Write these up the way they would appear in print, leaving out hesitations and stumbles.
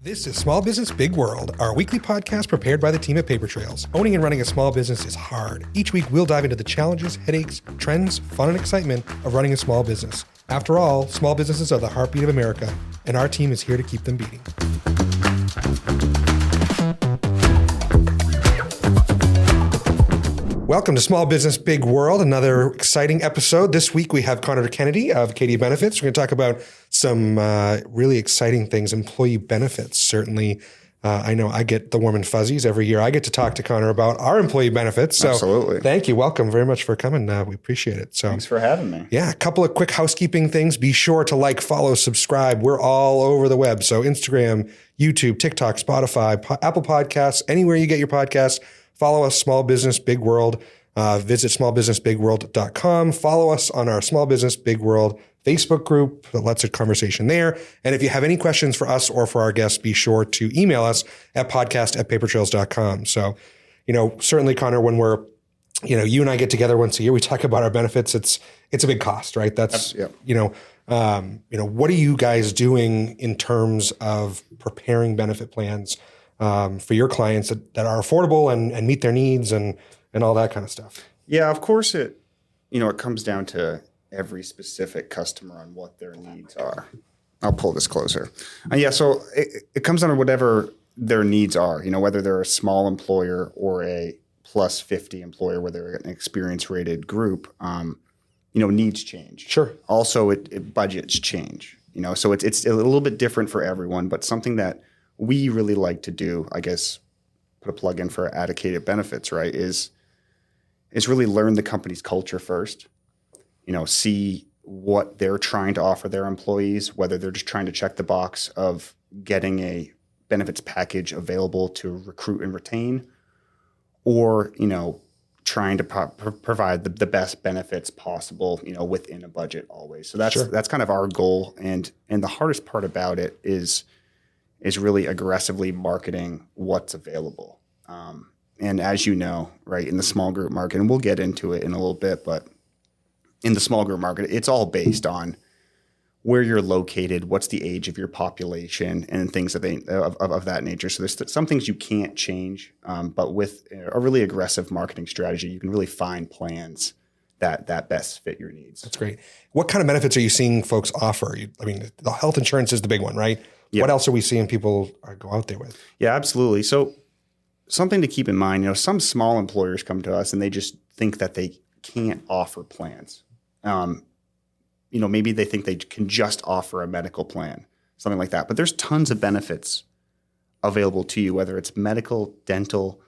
This is Small Business Big World, our weekly podcast prepared by the team at Paper Trails. Owning and running a small business is hard. Each week, we'll dive into the challenges, headaches, trends, fun, and excitement of running a small business. After all, small businesses are the heartbeat of America, and our team is here to keep them beating. Welcome to Small Business Big World, another exciting episode. This week we have Connor Kennedy of Acadia Benefits. We're going to talk about some really exciting things, employee benefits. Certainly, I know I get the warm and fuzzies every year. I get to talk to Connor about our employee benefits. So Absolutely. Thank you. Welcome very much for coming. We appreciate it. So Thanks for having me. Yeah, a couple of quick housekeeping things. Be sure to like, follow, subscribe. We're all over the web. So Instagram, YouTube, TikTok, Spotify, Apple Podcasts, anywhere you get your podcasts. Follow us, Small Business Big World. Visit smallbusinessbigworld.com. Follow us on our Small Business Big World Facebook group. Lots of conversation there. And if you have any questions for us or for our guests, be sure to email us at podcast@papertrails.com. So, certainly, Connor, when we're, you and I get together once a year, we talk about our benefits. It's a big cost, right? That's, Yep. What are you guys doing in terms of preparing benefit plans for your clients that are affordable and meet their needs and all that kind of stuff? Yeah, of course it comes down to every specific customer on what their needs are. I'll pull this closer. So it comes down to whatever their needs are, whether they're a small employer or a plus 50 employer, where they're an experience rated group, needs change. Sure. Also, it budgets change, so it's a little bit different for everyone, but something that we really like to do, I guess, put a plug in for Acadia Benefits, right, is really learn the company's culture first, see what they're trying to offer their employees, whether they're just trying to check the box of getting a benefits package available to recruit and retain, or, trying to provide the best benefits possible, within a budget always. So that's kind of our goal. And the hardest part about it is really aggressively marketing what's available. And as you know, right, in the small group market, and we'll get into it in a little bit, but in the small group market, it's all based on where you're located, what's the age of your population, and things of that nature. So there's some things you can't change, but with a really aggressive marketing strategy, you can really find plans that best fit your needs. That's great. What kind of benefits are you seeing folks offer? The health insurance is the big one, right? Yep. What else are we seeing people go out there with? Yeah, absolutely. So something to keep in mind, some small employers come to us and they just think that they can't offer plans. Maybe they think they can just offer a medical plan, something like that. But there's tons of benefits available to you, whether it's medical, dental,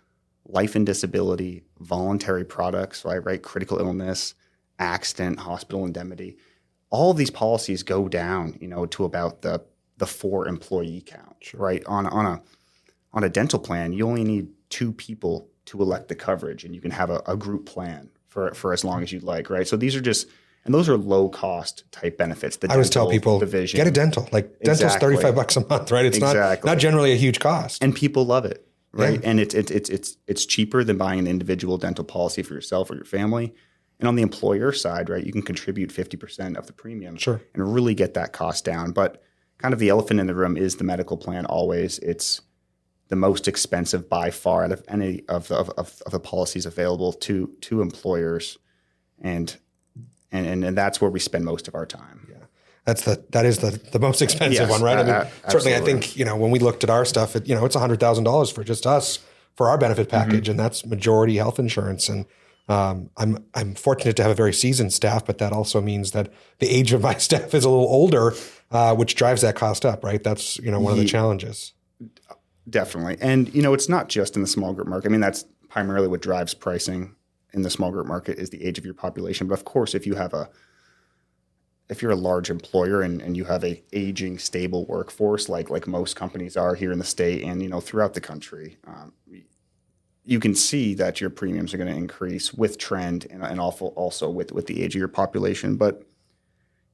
life and disability, voluntary products, right? Critical illness, accident, hospital indemnity. All of these policies go down, to about the 4 employee count, right? On a dental plan, you only need 2 people to elect the coverage, and you can have a group plan for as long as you'd like, right? So these are and those are low cost type benefits. I always tell people, the vision, get a dental. Dental's $35 a month, right? It's not generally a huge cost, and people love it, right? Yeah. And it's cheaper than buying an individual dental policy for yourself or your family. And on the employer side, right, you can contribute 50% of the premium, and really get that cost down. But kind of the elephant in the room is the medical plan. Always, it's the most expensive by far out of any of the policies available to employers, and that's where we spend most of our time. Yeah, that is the most expensive one, right? Certainly, I think when we looked at our stuff, it's $100,000 for just us for our benefit package, and that's majority health insurance. And I'm fortunate to have a very seasoned staff, but that also means that the age of my staff is a little older, which drives that cost up, right? That's one of the challenges. Definitely. And, it's not just in the small group market. I mean, that's primarily what drives pricing in the small group market is the age of your population. But of course, if you're a large employer and you have a aging, stable workforce, like most companies are here in the state and, throughout the country, you can see that your premiums are going to increase with trend and also with the age of your population. But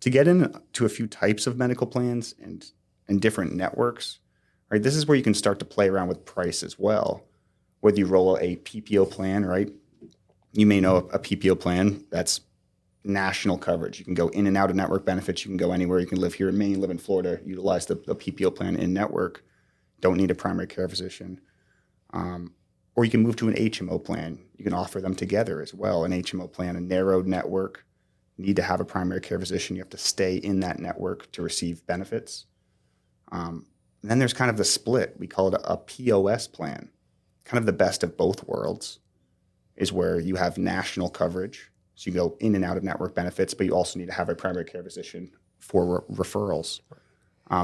to get into a few types of medical plans and different networks, right, this is where you can start to play around with price as well. Whether you roll a PPO plan, right? You may know a PPO plan that's national coverage. You can go in and out of network benefits. You can go anywhere. You can live here in Maine, live in Florida, utilize the PPO plan in network. don't need a primary care physician. Or you can move to an HMO plan. You can offer them together as well. An HMO plan, a narrowed network, need to have a primary care physician. You have to stay in that network to receive benefits. And then there's kind of the split. We call it a POS plan. Kind of the best of both worlds is where you have national coverage. So you go in and out of network benefits, but you also need to have a primary care physician for referrals.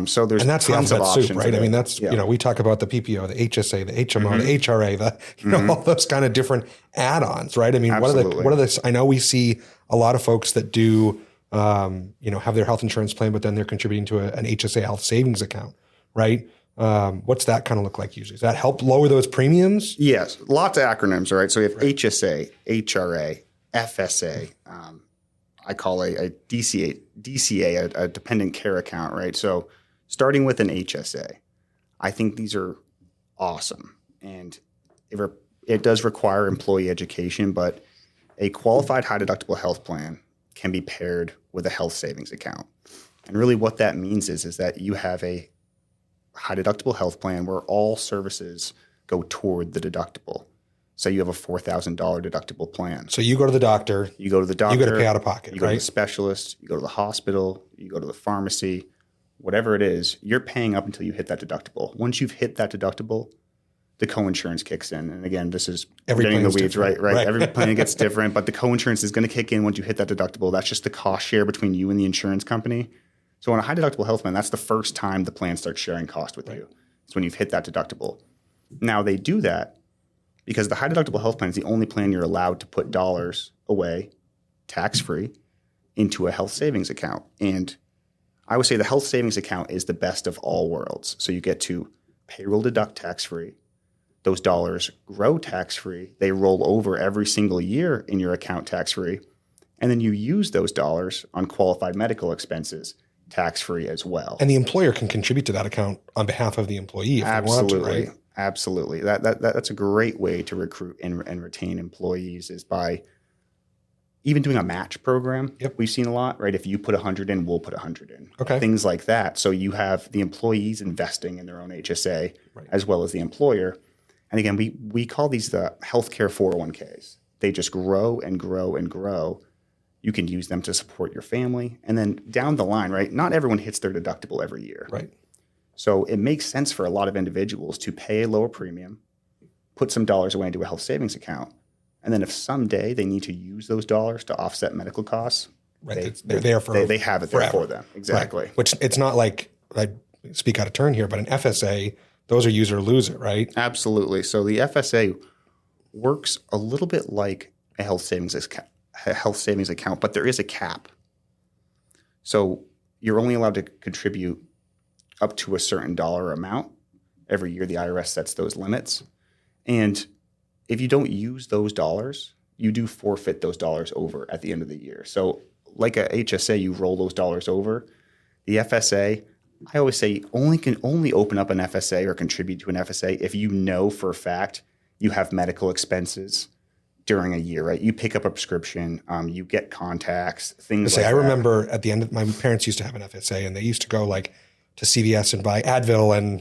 So there's and that's tons the of alphabet options. soup, right? I mean, that's, we talk about the PPO, the HSA, the HMO, the HRA, all those kind of different add-ons, right? I mean, what are the, I know we see a lot of folks that do, have their health insurance plan, but then they're contributing to an HSA health savings account, right? What's that kind of look like usually? Does that help lower those premiums? Yes. Lots of acronyms, right? So we have HSA, HRA, FSA, I call a DCA, a dependent care account, right? So starting with an HSA, I think these are awesome. And it does require employee education, but a qualified high deductible health plan can be paired with a health savings account. And really what that means is that you have a high deductible health plan where all services go toward the deductible. So you have a $4,000 deductible plan. So you go to the doctor. You go to the doctor. You got to pay out of pocket, You go to the specialist. You go to the hospital. You go to the pharmacy. Whatever it is, you're paying up until you hit that deductible. Once you've hit that deductible, the coinsurance kicks in. And again, this is getting in the weeds, right? Every plan gets different, but the coinsurance is going to kick in once you hit that deductible. That's just the cost share between you and the insurance company. So on a high deductible health plan, that's the first time the plan starts sharing cost with you. It's when you've hit that deductible. Now they do that because the high deductible health plan is the only plan you're allowed to put dollars away, tax-free, into a health savings account. And I would say the health savings account is the best of all worlds. So you get to payroll deduct tax-free. Those dollars grow tax-free. They roll over every single year in your account tax-free. And then you use those dollars on qualified medical expenses tax-free as well. And the employer can contribute to that account on behalf of the employee if they want to, right? Absolutely. That's a great way to recruit and retain employees is by even doing a match program. Yep. We've seen a lot, right? If you put 100 in, we'll put 100 in. Okay. Things like that. So you have the employees investing in their own HSA as well as the employer. And again, we call these the healthcare 401ks. They just grow and grow and grow. You can use them to support your family. And then down the line, right? Not everyone hits their deductible every year. Right. So it makes sense for a lot of individuals to pay a lower premium, put some dollars away into a health savings account. And then if someday they need to use those dollars to offset medical costs, right. They're there for they have it there for them. Exactly. Right. Which it's not like, I speak out of turn here, but an FSA, those are use it or lose it, right? Absolutely. So the FSA works a little bit like a health savings account, but there is a cap. So you're only allowed to contribute up to a certain dollar amount. Every year the IRS sets those limits. And if you don't use those dollars, you do forfeit those dollars over at the end of the year. So like a HSA, you roll those dollars over. The FSA, I always say can only open up an FSA or contribute to an FSA if you know for a fact you have medical expenses during a year, right? You pick up a prescription, you get contacts, things like that. I remember at the end, my parents used to have an FSA and they used to go like to CVS and buy Advil and,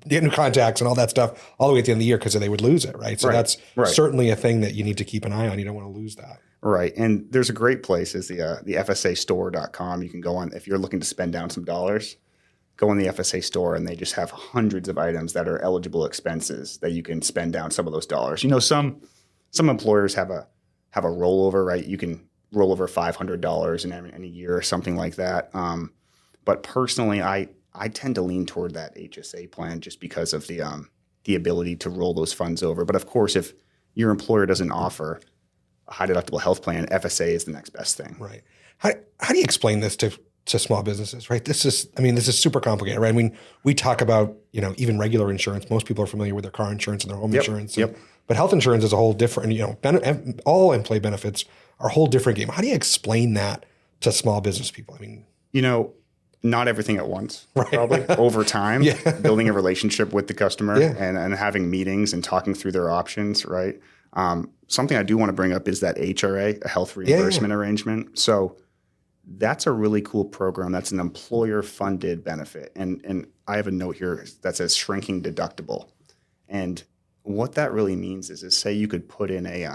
get new contacts and all that stuff all the way at the end of the year because they would lose it, right? So that's certainly a thing that you need to keep an eye on. You don't want to lose that. Right. And there's a great place is the FSAstore.com. You can go on if you're looking to spend down some dollars. Go on the FSA store and they just have hundreds of items that are eligible expenses that you can spend down some of those dollars. Some employers have a rollover, right? You can roll over $500 in a year or something like that. But personally, I tend to lean toward that HSA plan just because of the ability to roll those funds over. But of course, if your employer doesn't offer a high deductible health plan, FSA is the next best thing. Right. How do you explain this to small businesses, right? This is super complicated, right? I mean, we talk about, even regular insurance. Most people are familiar with their car insurance and their home insurance. But health insurance is a whole different, all employee benefits are a whole different game. How do you explain that to small business people? I mean, not everything at once, probably over time, building a relationship with the customer and having meetings and talking through their options, right? Something I do want to bring up is that HRA, a health reimbursement arrangement. So that's a really cool program. That's an employer-funded benefit. And I have a note here that says shrinking deductible. And what that really means is say you could put in a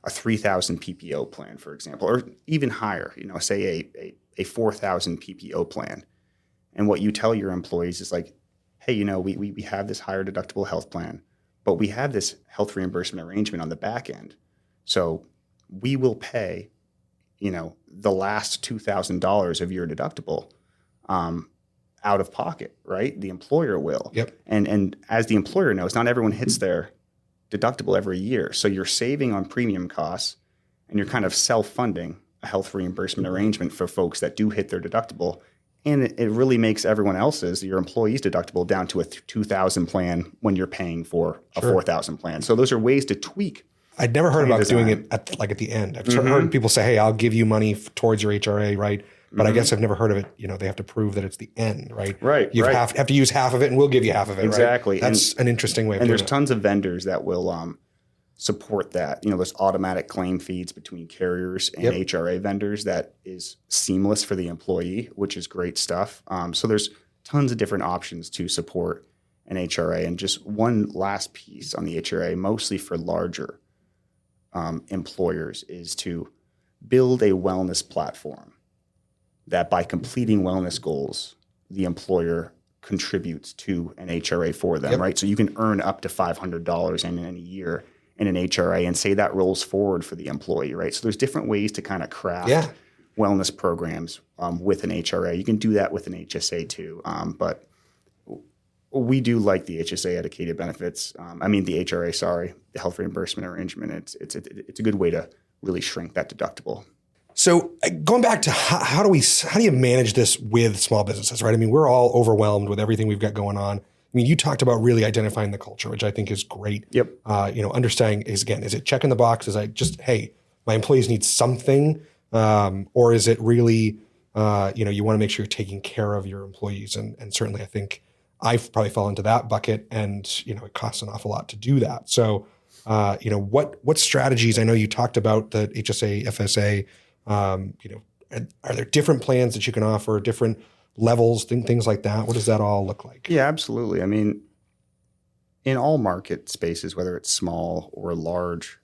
3,000 PPO plan, for example, or even higher, say a 4,000 PPO plan. And what you tell your employees is like, hey, we have this higher deductible health plan, but we have this health reimbursement arrangement on the back end. So we will pay, the last $2,000 of your deductible out of pocket, right? The employer will. Yep. And as the employer knows, not everyone hits their deductible every year. So you're saving on premium costs and you're kind of self-funding a health reimbursement arrangement for folks that do hit their deductible. And it really makes everyone else's, your employees' deductible down to a 2,000 plan when you're paying for a 4,000 plan. So those are ways to tweak. I'd never heard about doing it at the end. I've heard people say, hey, I'll give you money towards your HRA, right? But I guess I've never heard of it. They have to prove that it's the end, right? Right. You have to use half of it and we'll give you half of it, exactly. Right? That's an interesting way of doing it. And there's tons of vendors that will support that. There's automatic claim feeds between carriers and HRA vendors that is seamless for the employee, which is great stuff. So there's tons of different options to support an HRA. And just one last piece on the HRA, mostly for larger employers, is to build a wellness platform that by completing wellness goals, the employer contributes to an HRA for them, right? So you can earn up to $500 in a year in an HRA and say that rolls forward for the employee, right? So there's different ways to kind of craft wellness programs with an HRA. You can do that with an HSA too, but we do like the HSA at Acadia Benefits. The HRA, sorry, the health reimbursement arrangement. It's a good way to really shrink that deductible. So going back to how do you manage this with small businesses, right? We're all overwhelmed with everything we've got going on. You talked about really identifying the culture, which I think is great. Yep. Understanding is it checking the box? Is hey, my employees need something, or is it really, you want to make sure you're taking care of your employees, and certainly I think I probably fall into that bucket, and it costs an awful lot to do that. So, what strategies? I know you talked about the HSA, FSA. Are there different plans that you can offer, different levels, things like that? What does that all look like? Yeah, absolutely. In all market spaces, whether it's small or large,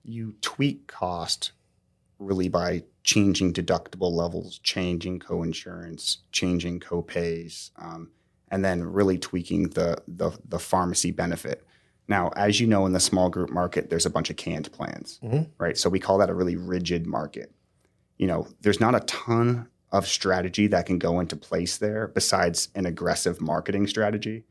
you tweak cost really by changing deductible levels, changing coinsurance, changing copays, and then really tweaking the pharmacy benefit. Now, as you know, in the small group market, there's a bunch of canned plans, right? So we call that a really rigid market. There's not a ton of strategy that can go into place there besides an aggressive marketing strategy.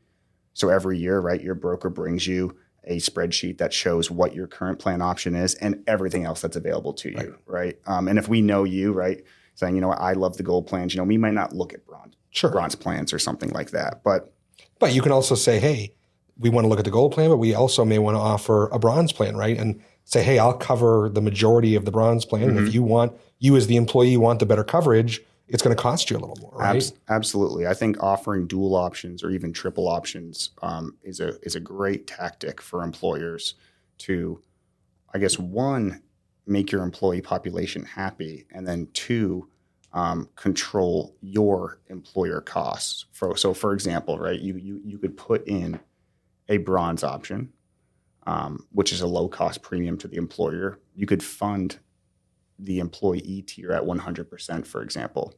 So every year, right, your broker brings you a spreadsheet that shows what your current plan option is and everything else that's available to you, right? And if we know you, right, saying, I love the gold plans, we might not look at bronze plans or something like that. But you can also say, hey, we want to look at the gold plan, but we also may want to offer a bronze plan, right? And say, hey, I'll cover the majority of the bronze plan. And if you as the employee want the better coverage, it's going to cost you a little more, right? Absolutely. I think offering dual options or even triple options is a great tactic for employers to, I guess, one, make your employee population happy, and then two, control your employer costs. So for example, right, you could put in a bronze option, which is a low-cost premium to the employer. You could fund the employee tier at 100%, for example.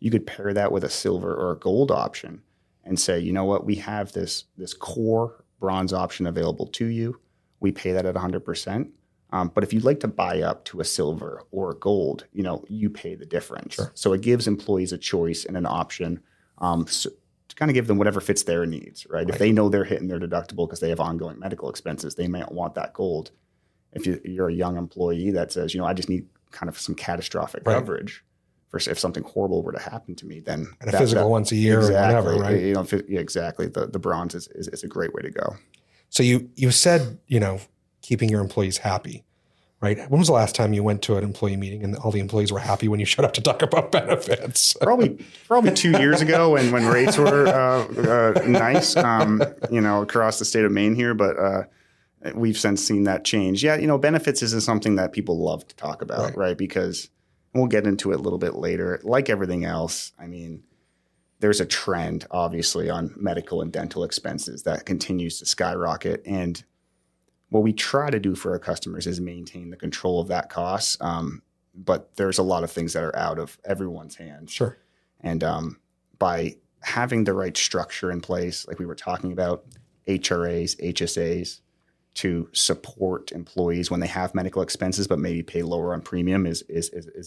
You could pair that with a silver or a gold option and say, you know what, we have this core bronze option available to you. We pay that at 100%. But if you'd like to buy up to a silver or a gold, you pay the difference. Sure. So it gives employees a choice and an option to kind of give them whatever fits their needs, right? If they know they're hitting their deductible because they have ongoing medical expenses, they might want that gold. If you're a young employee that says, I just need kind of some catastrophic coverage for if something horrible were to happen to me, then and a physical once a year or whatever, right? Exactly. The bronze is a great way to go. So you said, keeping your employees happy, right? When was the last time you went to an employee meeting and all the employees were happy when you showed up to talk about benefits? Probably 2 years ago when rates were nice, across the state of Maine here, but we've since seen that change. Yeah, benefits isn't something that people love to talk about, right? Because we'll get into it a little bit later. Like everything else, there's a trend, obviously, on medical and dental expenses that continues to skyrocket. And what we try to do for our customers is maintain the control of that cost. But there's a lot of things that are out of everyone's hands. Sure. And by having the right structure in place, like we were talking about, HRAs, HSAs, to support employees when they have medical expenses but maybe pay lower on premium is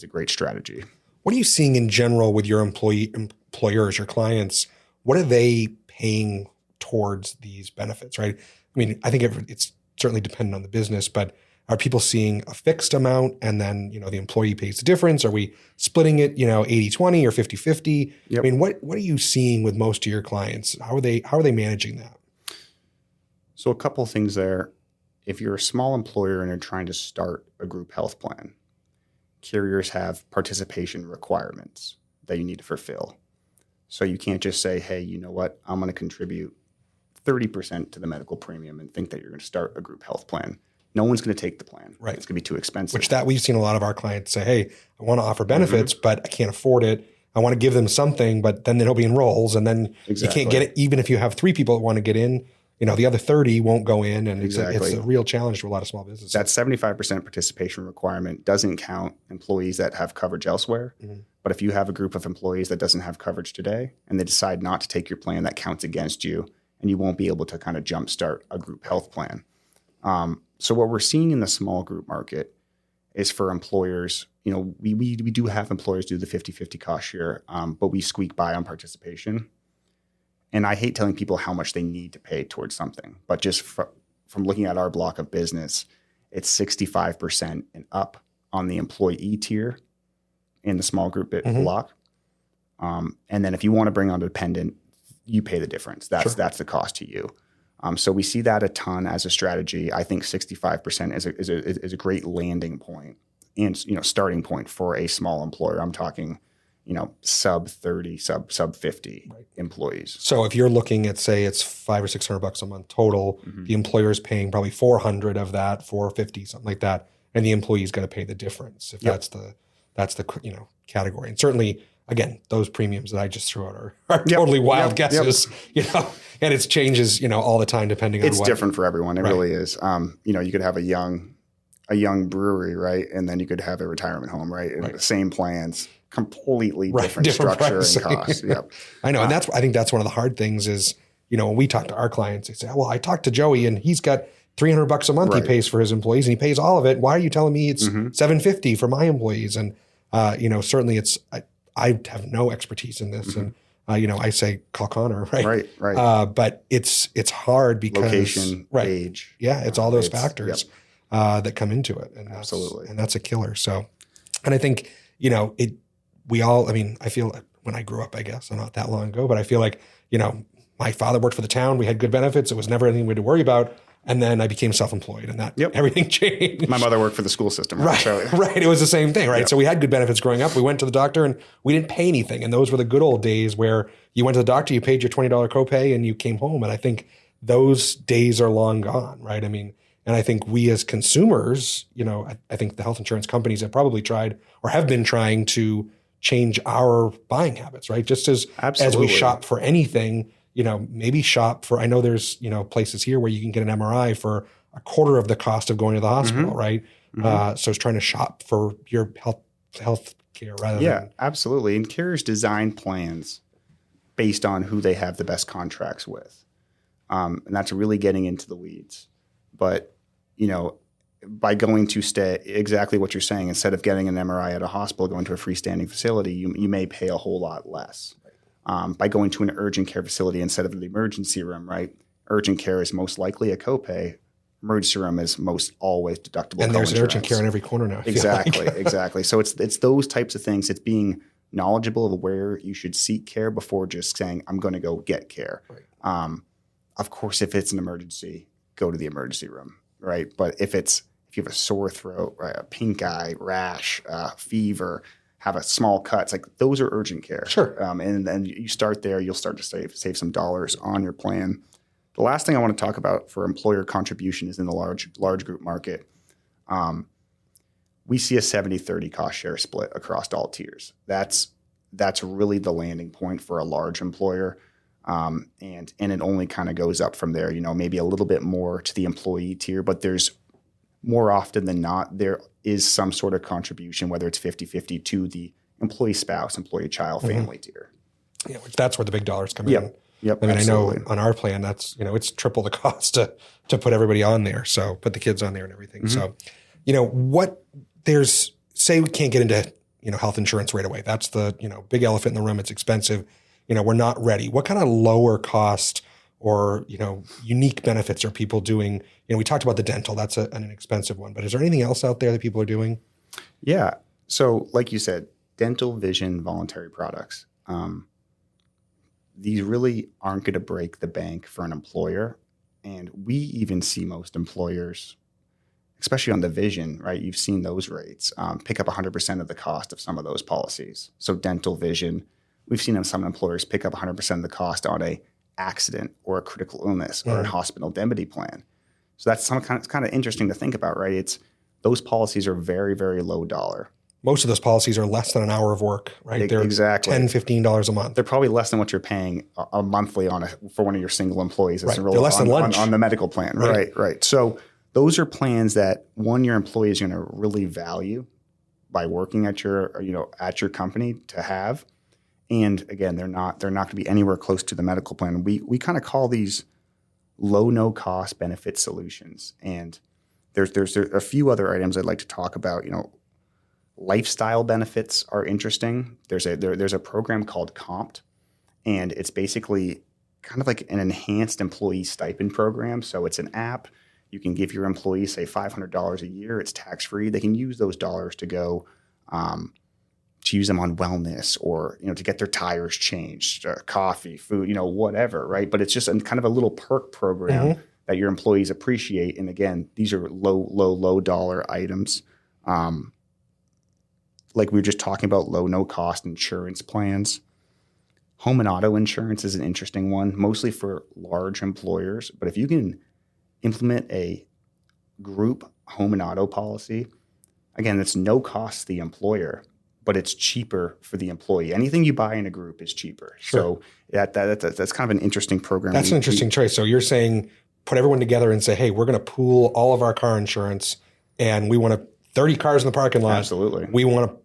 a great strategy. What are you seeing in general with your employers, your clients? What are they paying towards these benefits, right? I mean, I think it's certainly dependent on the business, but are people seeing a fixed amount and then, the employee pays the difference? Are we splitting it, 80-20 or 50-50? Yep. I mean, what are you seeing with most of your clients? How are they managing that? So a couple of things there. If you're a small employer and you're trying to start a group health plan, carriers have participation requirements that you need to fulfill. So you can't just say, hey, you know what, I'm going to contribute 30% to the medical premium and think that you're going to start a group health plan. No one's going to take the plan. Right. It's going to be too expensive. Which we've seen a lot of our clients say, hey, I want to offer benefits, but I can't afford it. I want to give them something, but then nobody enrolls. And then you can't get it. Even if you have 3 people that want to get in, the other 30 won't go in. And it's a real challenge to a lot of small businesses. That 75% participation requirement doesn't count employees that have coverage elsewhere. Mm-hmm. But if you have a group of employees that doesn't have coverage today and they decide not to take your plan, that counts against you and you won't be able to kind of jumpstart a group health plan. So what we're seeing in the small group market is for employers, we do have employers do the 50-50 cost share, but we squeak by on participation. And I hate telling people how much they need to pay towards something, but just from looking at our block of business, it's 65% and up on the employee tier in the small group block. And then if you want to bring on a dependent, you pay the difference. That's the cost to you. So we see that a ton as a strategy. I think 65% is a great landing point and starting point for a small employer. I'm talking sub 30, sub 50 employees. So if you're looking at, say, it's $500 or $600 a month total, the employer is paying probably 400 of that, 450, something like that, and the employee is going to pay the difference if that's the category. And certainly, again, those premiums that I just threw out are totally wild guesses, and it changes, all the time depending on it's different for everyone. It really is. You could have a young brewery, right? And then you could have a retirement home, right? And the same plans, completely different structure and cost. Yep. I know. And I think that's one of the hard things is, when we talk to our clients, they say, well, I talked to Joey and he's got $300 a month he pays for his employees and he pays all of it. Why are you telling me it's $750 for my employees? And, certainly I have no expertise in this. And, I say call Connor, right? Right. But it's hard because location, age. Yeah. It's all those factors that come into it. And absolutely. And that's a killer. So, and I think, I feel like when I grew up, I guess, not that long ago, but I feel like, my father worked for the town. We had good benefits. It was never anything we had to worry about. And then I became self-employed and that everything changed. My mother worked for the school system. Right. It was the same thing, right? Yep. So we had good benefits growing up. We went to the doctor and we didn't pay anything. And those were the good old days where you went to the doctor, you paid your $20 copay and you came home. And I think those days are long gone, right? I mean, and I think we as consumers, I think the health insurance companies have probably tried or have been trying to change our buying habits, right? Just as we shop for anything, maybe shop for, I know there's, places here where you can get an MRI for a quarter of the cost of going to the hospital, right? So it's trying to shop for your health care rather than. Yeah, absolutely. And carriers design plans based on who they have the best contracts with. And that's really getting into the weeds. But, by going to stay exactly what you're saying, instead of getting an MRI at a hospital, going to a freestanding facility, you may pay a whole lot less. By going to an urgent care facility instead of the emergency room, right? Urgent care is most likely a copay. Emergency room is most always deductible. And there's an urgent care in every corner now. Exactly. So it's those types of things. It's being knowledgeable of where you should seek care before just saying, I'm going to go get care. Right. Of course, if it's an emergency, go to the emergency room, right? But if you have a sore throat, right, a pink eye, rash, fever, have a small cut, it's like those are urgent care. Sure. And then you start there, you'll start to save some dollars on your plan. The last thing I want to talk about for employer contribution is in the large group market. We see a 70-30 cost share split across all tiers. That's that's really the landing point for a large employer. And it only kind of goes up from there, maybe a little bit more to the employee tier, but there's more often than not, there is some sort of contribution, whether it's 50-50 to the employee spouse, employee child, family tier. Yeah, that's where the big dollars come in. Yep. I mean, absolutely. I know on our plan, that's, it's triple the cost to put everybody on there. So put the kids on there and everything. So, say we can't get into, health insurance right away. That's the, big elephant in the room. It's expensive. We're not ready. What kind of lower cost or, unique benefits are people doing? We talked about the dental. That's an expensive one. But is there anything else out there that people are doing? Yeah. So like you said, dental, vision, voluntary products. These really aren't going to break the bank for an employer. And we even see most employers, especially on the vision, right? You've seen those rates, pick up 100% of the cost of some of those policies. So dental, vision, we've seen some employers pick up 100% of the cost on a accident or a critical illness or a hospital indemnity plan. So that's it's kind of interesting to think about, right? Those policies are very, very low dollar. Most of those policies are less than an hour of work, right? They're exactly $10, $15 a month. They're probably less than what you're paying a monthly for one of your single employees. Right. They're less than lunch on the medical plan. Right. So those are plans that your employee is going to really value by working at your company to have. And again, they're not going to be anywhere close to the medical plan. We kind of call these low, no cost benefit solutions. And there's a few other items I'd like to talk about. Lifestyle benefits are interesting. There's a program called Compt, and it's basically kind of like an enhanced employee stipend program. So it's an app. You can give your employees, say, $500 a year. It's tax-free. They can use those dollars to go to use them on wellness or, to get their tires changed, coffee, food, whatever, right? But it's just kind of a little perk program that your employees appreciate. And again, these are low dollar items. Like we were just talking about, low, no cost insurance plans. Home and auto insurance is an interesting one, mostly for large employers. But if you can implement a group home and auto policy, again, it's no cost to the employer, but it's cheaper for the employee. Anything you buy in a group is cheaper. Sure. So that's kind of an interesting program. That's an interesting choice. So you're saying put everyone together and say, hey, we're going to pool all of our car insurance and we want 30 cars in the parking lot. Absolutely. We want to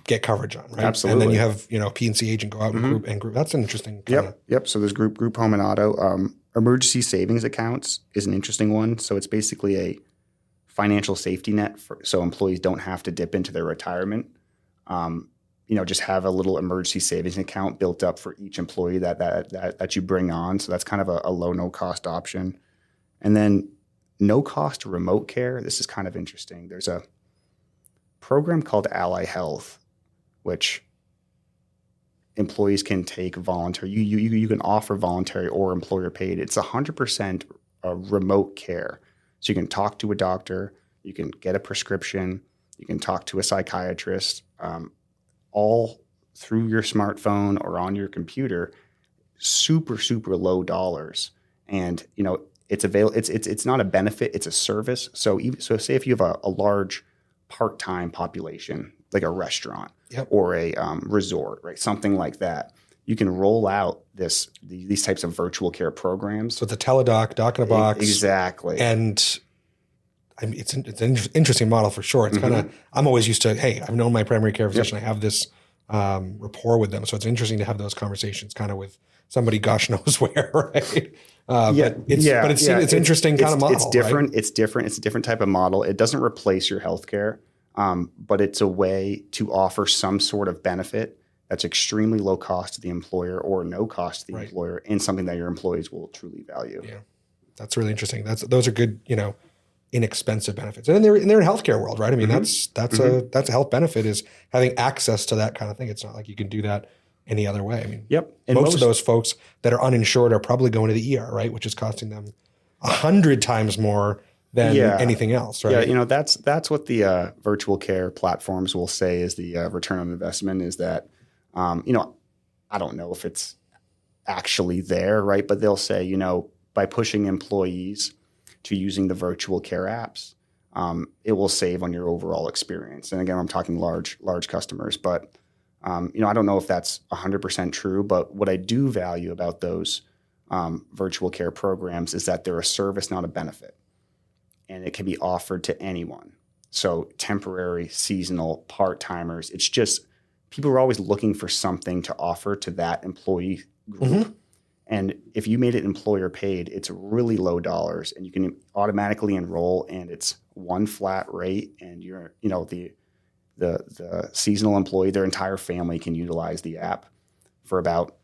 get coverage on, right? Absolutely. And then you have a P&C agent go out and group. That's an interesting Yep. So there's group home and auto. Emergency savings accounts is an interesting one. So it's basically a financial safety net so employees don't have to dip into their retirement. Just have a little emergency savings account built up for each employee that you bring on. So that's kind of a low, no cost option. And then no cost remote care. This is kind of interesting. There's a program called Ally Health, which employees can take voluntary. You can offer voluntary or employer paid. It's 100% remote care. So you can talk to a doctor, you can get a prescription, you can talk to a psychiatrist, all through your smartphone or on your computer. Super, super low dollars, and it's available. It's not a benefit; it's a service. So say if you have a large part-time population, like a restaurant or a resort, right? Something like that. You can roll out these types of virtual care programs. So it's a teledoc, doc in a box. Exactly. And it's an interesting model for sure. It's kind of, I'm always used to, hey, I've known my primary care physician. I have this rapport with them. So it's interesting to have those conversations kind of with somebody, gosh knows where, right? But it's interesting kind of model. It's different. Right? It's different. It's a different type of model. It doesn't replace your healthcare, but it's a way to offer some sort of benefit that's extremely low cost to the employer or no cost to the employer, and something that your employees will truly value. Yeah, that's really interesting. Those are good, inexpensive benefits, and they're in healthcare world, right? I mean, that's a health benefit, is having access to that kind of thing. It's not like you can do that any other way. I mean, And most of those folks that are uninsured are probably going to the ER, right? Which is costing them 100 times more than anything else, right? Yeah, that's what the virtual care platforms will say is the return on investment is that, I don't know if it's actually there, right? But they'll say, by pushing employees to using the virtual care apps, it will save on your overall experience. And again, I'm talking large customers, but I don't know if that's 100% true, but what I do value about those virtual care programs is that they're a service, not a benefit, and it can be offered to anyone. So temporary, seasonal, part-timers. It's just people are always looking for something to offer to that employee group. Mm-hmm. And if you made it employer paid, it's really low dollars, and you can automatically enroll, and it's one flat rate, and you're, the seasonal employee, their entire family can utilize the app for about,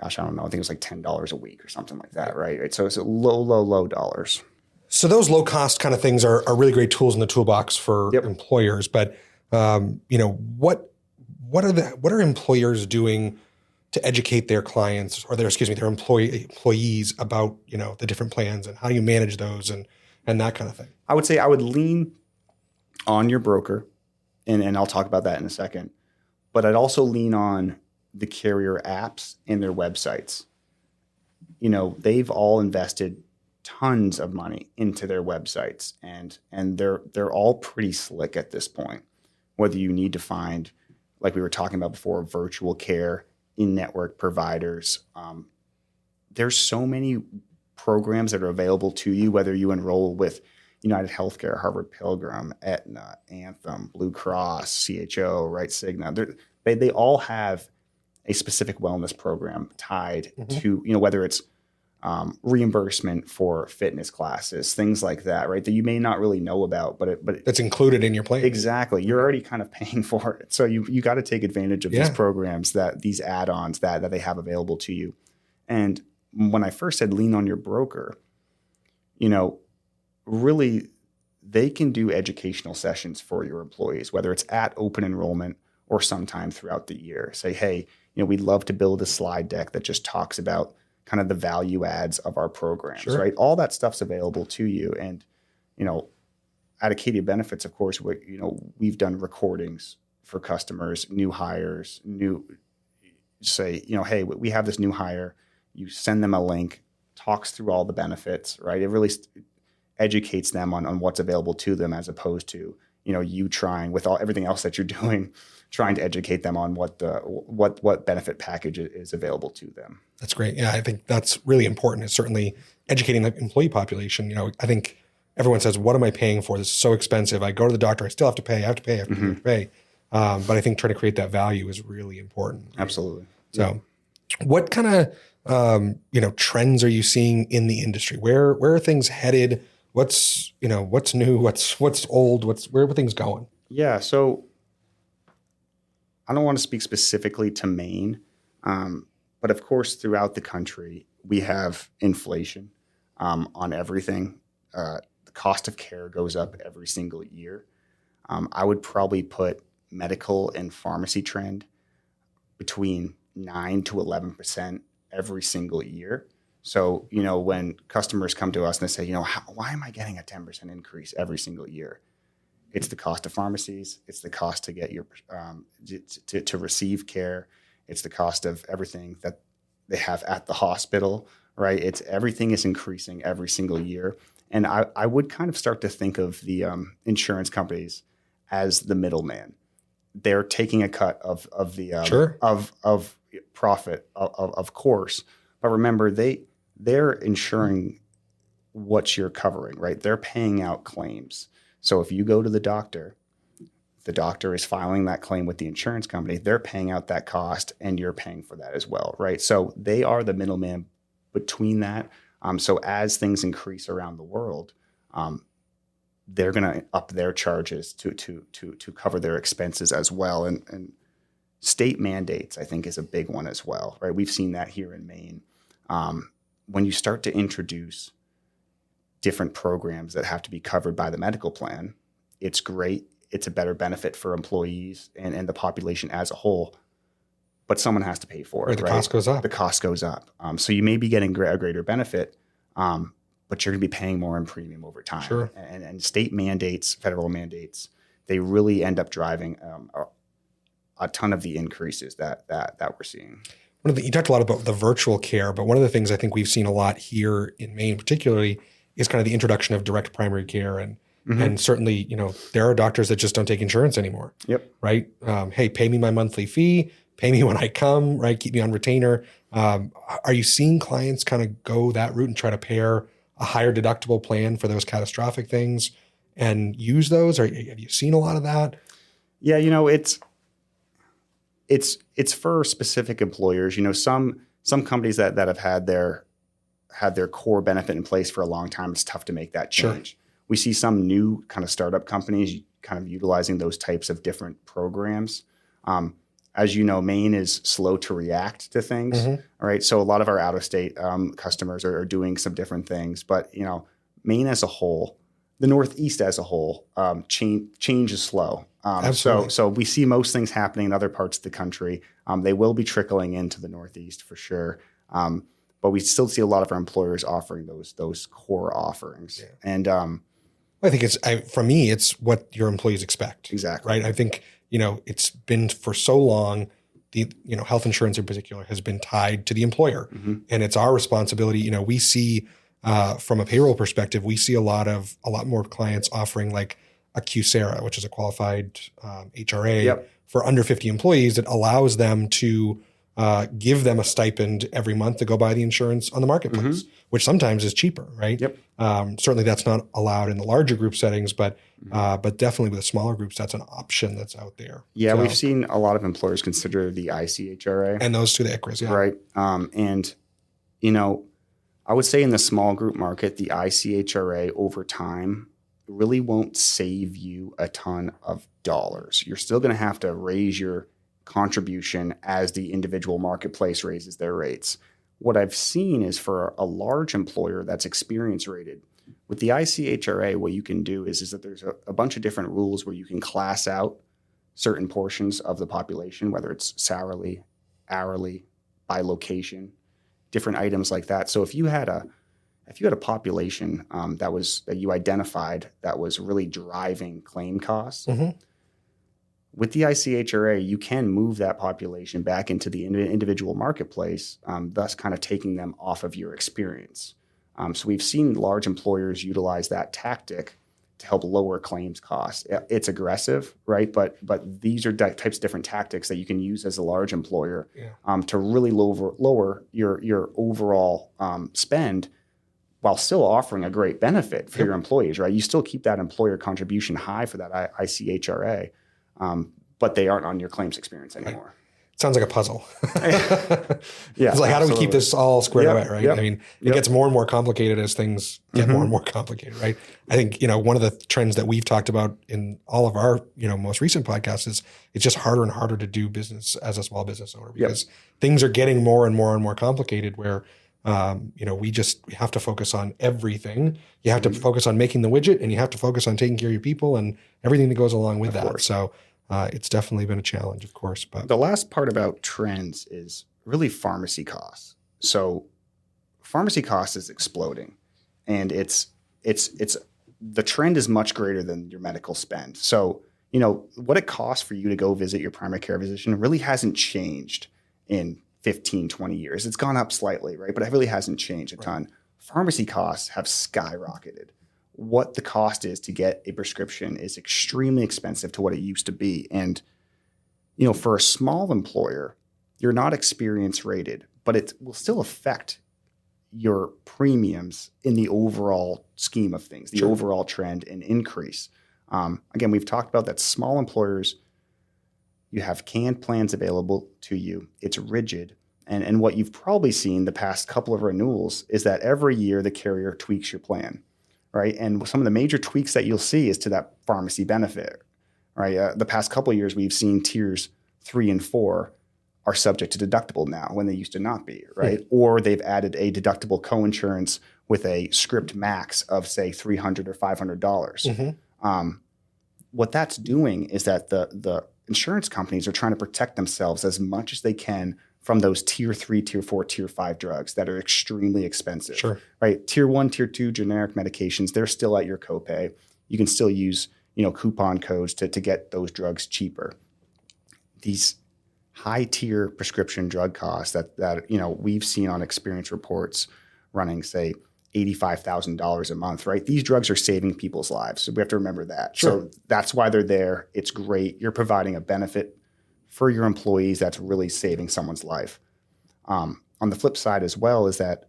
I don't know, I think it was like $10 a week or something like that, right? So it's low dollars. So those low cost kind of things are really great tools in the toolbox for employers. But what are employers doing to educate their clients or their employees about the different plans and how you manage those and that kind of thing? I would say I would lean on your broker, and I'll talk about that in a second. But I'd also lean on the carrier apps and their websites. They've all invested tons of money into their websites, and they're all pretty slick at this point. Whether you need to find, like we were talking about before, virtual care, in-network providers. There's so many programs that are available to you, whether you enroll with United Healthcare, Harvard Pilgrim, Aetna, Anthem, Blue Cross, CHO, right, Cigna. They all have a specific wellness program tied to, whether it's reimbursement for fitness classes, things like that, right? That you may not really know about, but that's included in your plan. Exactly. You're already kind of paying for it. So you got to take advantage of these programs, these add-ons that they have available to you. And when I first said lean on your broker, really they can do educational sessions for your employees, whether it's at open enrollment or sometime throughout the year. Say, hey, we'd love to build a slide deck that just talks about kind of the value adds of our programs, right? All that stuff's available to you. And, at Acadia Benefits, of course, we've done recordings for customers, new hires, hey, we have this new hire. You send them a link, talks through all the benefits, right? It really educates them on what's available to them, as opposed to, you trying with everything else that you're doing, trying to educate them on what benefit package is available to them. That's great. Yeah, I think that's really important. It's certainly educating the employee population. I think everyone says, what am I paying for? This is so expensive. I go to the doctor, I still have to pay. I have to pay. But I think trying to create that value is really important. Right? Absolutely. So what kind of, trends are you seeing in the industry? Where are things headed? What's new? What's old? Where are things going? Yeah. So I don't want to speak specifically to Maine, but of course, throughout the country, we have inflation on everything. The cost of care goes up every single year. I would probably put medical and pharmacy trend between 9 to 11% every single year. So, when customers come to us and they say, why am I getting a 10% increase every single year? It's the cost of pharmacies. It's the cost to get your to receive care. It's the cost of everything that they have at the hospital, right? Everything is increasing every single year. And I would kind of start to think of the insurance companies as the middleman. They're taking a cut of the of profit, of course. But remember, they're insuring what you're covering, right? They're paying out claims. So if you go to the doctor is filing that claim with the insurance company, they're paying out that cost, and you're paying for that as well, right? So they are the middleman between that. So as things increase around the world, they're going to up their charges to cover their expenses as well. And state mandates, I think, is a big one as well, right? We've seen that here in Maine. When you start to introduce different programs that have to be covered by the medical plan, it's great. It's a better benefit for employees and the population as a whole. But someone has to pay for it, right? The cost goes up. The cost goes up. So you may be getting a greater benefit, but you're going to be paying more in premium over time. Sure. And state mandates, federal mandates, they really end up driving a ton of the increases that we're seeing. You talked a lot about the virtual care, but one of the things I think we've seen a lot here in Maine particularly is kind of the introduction of direct primary care and And certainly, there are doctors that just don't take insurance anymore. Yep. Right. Hey, pay me my monthly fee, pay me when I come, right. Keep me on retainer. Are you seeing clients kind of go that route and try to pair a higher deductible plan for those catastrophic things and use those? Or have you seen a lot of that? Yeah. It's for specific employers. Some companies that have had their core benefit in place for a long time, it's tough to make that change. Sure. We see some new kind of startup companies kind of utilizing those types of different programs. As you know, Maine is slow to react to things. All right. So a lot of our out-of-state customers are doing some different things. But, Maine as a whole, the Northeast as a whole, change is slow. So we see most things happening in other parts of the country. They will be trickling into the Northeast for sure. But we still see a lot of our employers offering those core offerings. Yeah. And I think for me, it's what your employees expect. Exactly. Right. I think, it's been for so long, the, health insurance in particular has been tied to the employer, and it's our responsibility. We see from a payroll perspective, we see a lot more clients offering like a QSARA, which is a qualified HRA for under 50 employees that allows them to give them a stipend every month to go buy the insurance on the marketplace, which sometimes is cheaper, right? Yep. Certainly that's not allowed in the larger group settings, but definitely with the smaller groups, that's an option that's out there. Yeah, we've seen a lot of employers consider the ICHRA. And those two, the ICHRAs, yeah. Right. And, I would say in the small group market, the ICHRA over time really won't save you a ton of dollars. You're still going to have to raise your contribution as the individual marketplace raises their rates. What I've seen is for a large employer that's experience rated, with the ICHRA, what you can do is that there's a bunch of different rules where you can class out certain portions of the population, whether it's salary, hourly, by location, different items like that. So if you had a population that you identified that was really driving claim costs, with the ICHRA, you can move that population back into the individual marketplace, thus kind of taking them off of your experience. So we've seen large employers utilize that tactic to help lower claims costs. It's aggressive, right? But these are types of different tactics that you can use as a large employer to really lower your overall spend while still offering a great benefit for your employees, right? You still keep that employer contribution high for that ICHRA. But they aren't on your claims experience anymore. Right. Sounds like a puzzle. Yeah, it's like, how do we keep this all squared away, right? Yep. I mean, it gets more and more complicated as things get more and more complicated, right? I think, one of the trends that we've talked about in all of our, most recent podcasts is it's just harder and harder to do business as a small business owner because things are getting more and more and more complicated where, we have to focus on everything. You have to focus on making the widget, and you have to focus on taking care of your people and everything that goes along with that. So it's definitely been a challenge, of course. But the last part about trends is really pharmacy costs. So pharmacy costs is exploding, and it's the trend is much greater than your medical spend. So what it costs for you to go visit your primary care physician really hasn't changed in 15, 20 years. It's gone up slightly, right? But it really hasn't changed a ton. Pharmacy costs have skyrocketed. What the cost is to get a prescription is extremely expensive to what it used to be. And, for a small employer, you're not experience rated, but it will still affect your premiums in the overall scheme of things, the overall trend and increase. Again, we've talked about that small employers, you have canned plans available to you. It's rigid. And what you've probably seen the past couple of renewals is that every year the carrier tweaks your plan, right? And some of the major tweaks that you'll see is to that pharmacy benefit, right? The past couple of years, we've seen tiers 3 and 4 are subject to deductible now when they used to not be, right? Or they've added a deductible coinsurance with a script max of, say, $300 or $500. What that's doing is that the insurance companies are trying to protect themselves as much as they can from those tier 3, tier 4, tier 5 drugs that are extremely expensive. Sure. Right? Tier 1, tier 2 generic medications, they're still at your copay. You can still use, coupon codes to get those drugs cheaper. These high tier prescription drug costs that we've seen on experience reports running, say, $85,000 a month, right? These drugs are saving people's lives. So we have to remember that. Sure. So that's why they're there. It's great. You're providing a benefit for your employees that's really saving someone's life. On the flip side as well is that,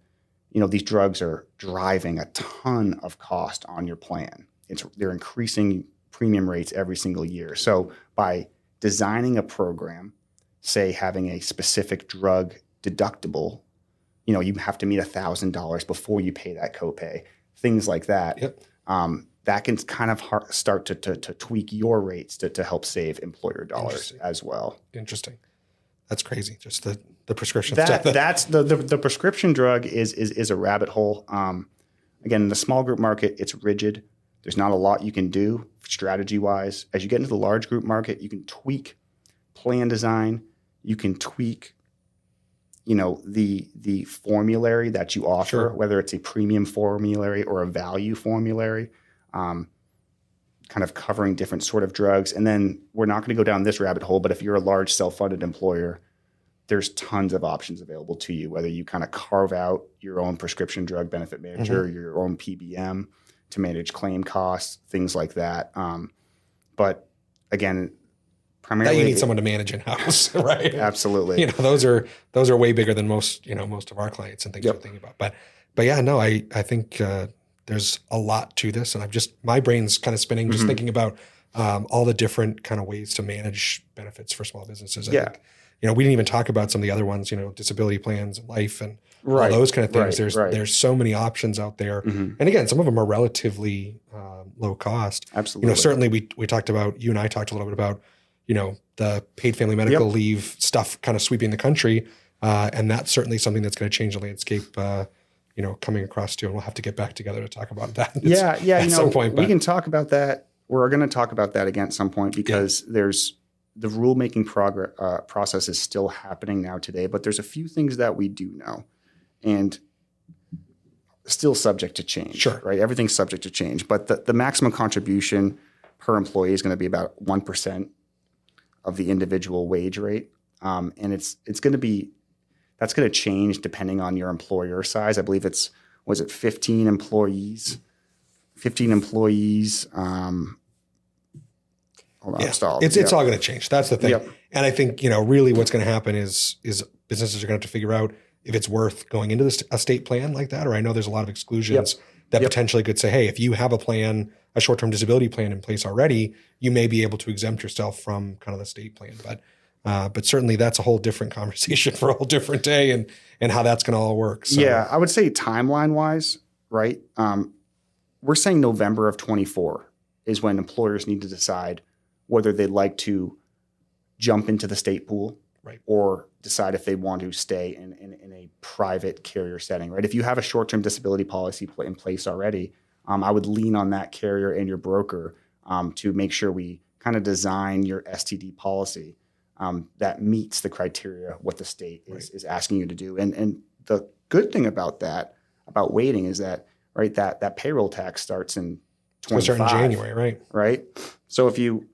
these drugs are driving a ton of cost on your plan. They're increasing premium rates every single year. So by designing a program, say having a specific drug deductible, you have to meet $1,000 before you pay that copay, things like that. Yep. That can kind of start to tweak your rates to help save employer dollars as well. Interesting. That's crazy. Just the prescription stuff. stuff. That's the prescription drug is a rabbit hole. Again, in the small group market, it's rigid. There's not a lot you can do strategy wise. As you get into the large group market, you can tweak plan design. You can tweak, the formulary that you offer, Sure. whether it's a premium formulary or a value formulary, kind of covering different sort of drugs. And then we're not going to go down this rabbit hole, but if you're a large self-funded employer, there's tons of options available to you, whether you kind of carve out your own prescription drug benefit manager, your own PBM to manage claim costs, things like that. But again, primarily that you need someone to manage in-house, right? Absolutely. Those are way bigger than most of our clients and things we're thinking about. But yeah, no, I think there's a lot to this, and my brain's kind of spinning just thinking about all the different kind of ways to manage benefits for small businesses. I think, we didn't even talk about some of the other ones, disability plans and life and all those kind of things. There's so many options out there. And again, some of them are relatively low cost. Absolutely. Certainly we talked about, you and I talked a little bit about, the paid family medical leave stuff kind of sweeping the country. And that's certainly something that's going to change the landscape, coming across too. And we'll have to get back together to talk about that. At some point. We can talk about that. We're going to talk about that again at some point because there's the rulemaking process is still happening now today, but there's a few things that we do know and still subject to change. Sure. Right. Everything's subject to change, but the maximum contribution per employee is going to be about 1% of the individual wage rate. And it's going to be, that's going to change depending on your employer size. I believe was it 15 employees? 15 employees. Hold on, it's all going to change. That's the thing. Yep. And I think, really what's going to happen is businesses are going to have to figure out if it's worth going into a state plan like that, or I know there's a lot of exclusions that potentially could say, hey, if you have a short-term disability plan in place already, you may be able to exempt yourself from kind of the state plan. But certainly that's a whole different conversation for a whole different day and how that's going to all work. So. Yeah, I would say timeline-wise, right? We're saying November of 24 is when employers need to decide whether they'd like to jump into the state pool or decide if they want to stay in a private carrier setting, right? If you have a short-term disability policy in place already, I would lean on that carrier and your broker to make sure we kind of design your STD policy that meets the criteria, what the state is asking you to do. And the good thing about waiting is that, that payroll tax starts in 25. In January, right? So if you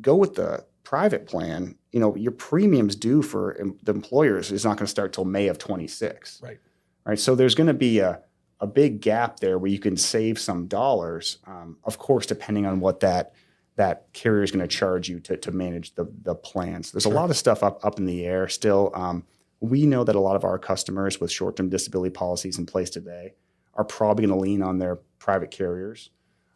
go with the private plan, your premiums due for the employers is not going to start till May of 26. Right. So there's going to be a big gap there where you can save some dollars, of course, depending on what that carrier is going to charge you to manage the plans. There's a lot of stuff up in the air still. We know that a lot of our customers with short-term disability policies in place today are probably going to lean on their private carriers.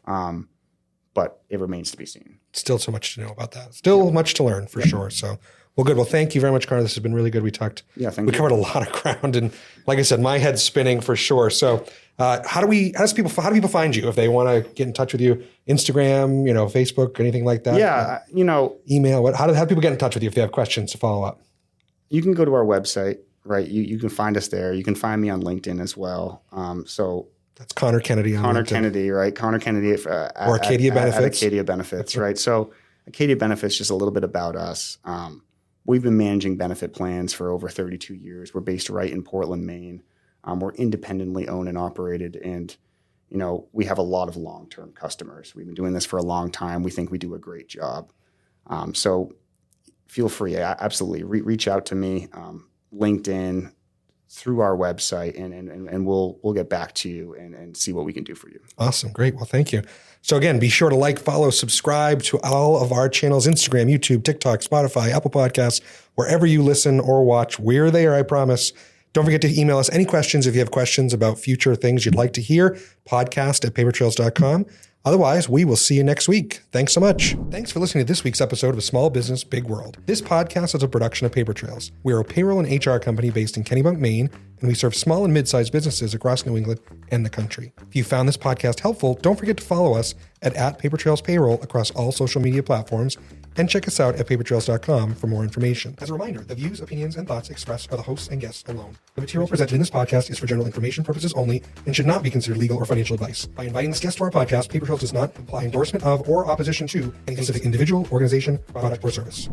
But it remains to be seen. Still so much to know about that. Still much to learn for sure. So, well, good. Well, thank you very much, Connor. This has been really good. We talked. Yeah, we covered a lot of ground, and like I said, my head's spinning for sure. So, how do people find you if they want to get in touch with you? Instagram, Facebook, anything like that? Yeah, email. How do people get in touch with you if they have questions to follow up? You can go to our website. Right, you can find us there. You can find me on LinkedIn as well. That's Connor Kennedy. Connor Kennedy, right? Connor Kennedy or Acadia Benefits. Acadia Benefits, right? So Acadia Benefits, just a little bit about us. We've been managing benefit plans for over 32 years. We're based right in Portland, Maine. We're independently owned and operated, and we have a lot of long-term customers. We've been doing this for a long time. We think we do a great job. So feel free, absolutely, reach out to me. LinkedIn, through our website, and we'll get back to you and see what we can do for you. Awesome. Great. Well, thank you. So again, be sure to like, follow, subscribe to all of our channels, Instagram, YouTube, TikTok, Spotify, Apple Podcasts, wherever you listen or watch. We're there, I promise. Don't forget to email us any questions if you have questions about future things you'd like to hear, podcast@papertrails.com. Otherwise, we will see you next week. Thanks so much. Thanks for listening to this week's episode of Small Business, Big World. This podcast is a production of Paper Trails. We are a payroll and HR company based in Kennebunk, Maine, and we serve small and mid-sized businesses across New England and the country. If you found this podcast helpful, don't forget to follow us at Paper Trails Payroll across all social media platforms, and check us out at papertrails.com for more information. As a reminder, the views, opinions, and thoughts expressed by the hosts and guests alone. The material presented in this podcast is for general information purposes only and should not be considered legal or financial advice. By inviting this guest to our podcast, Paper Trails does not imply endorsement of or opposition to any specific individual, organization, product, or service.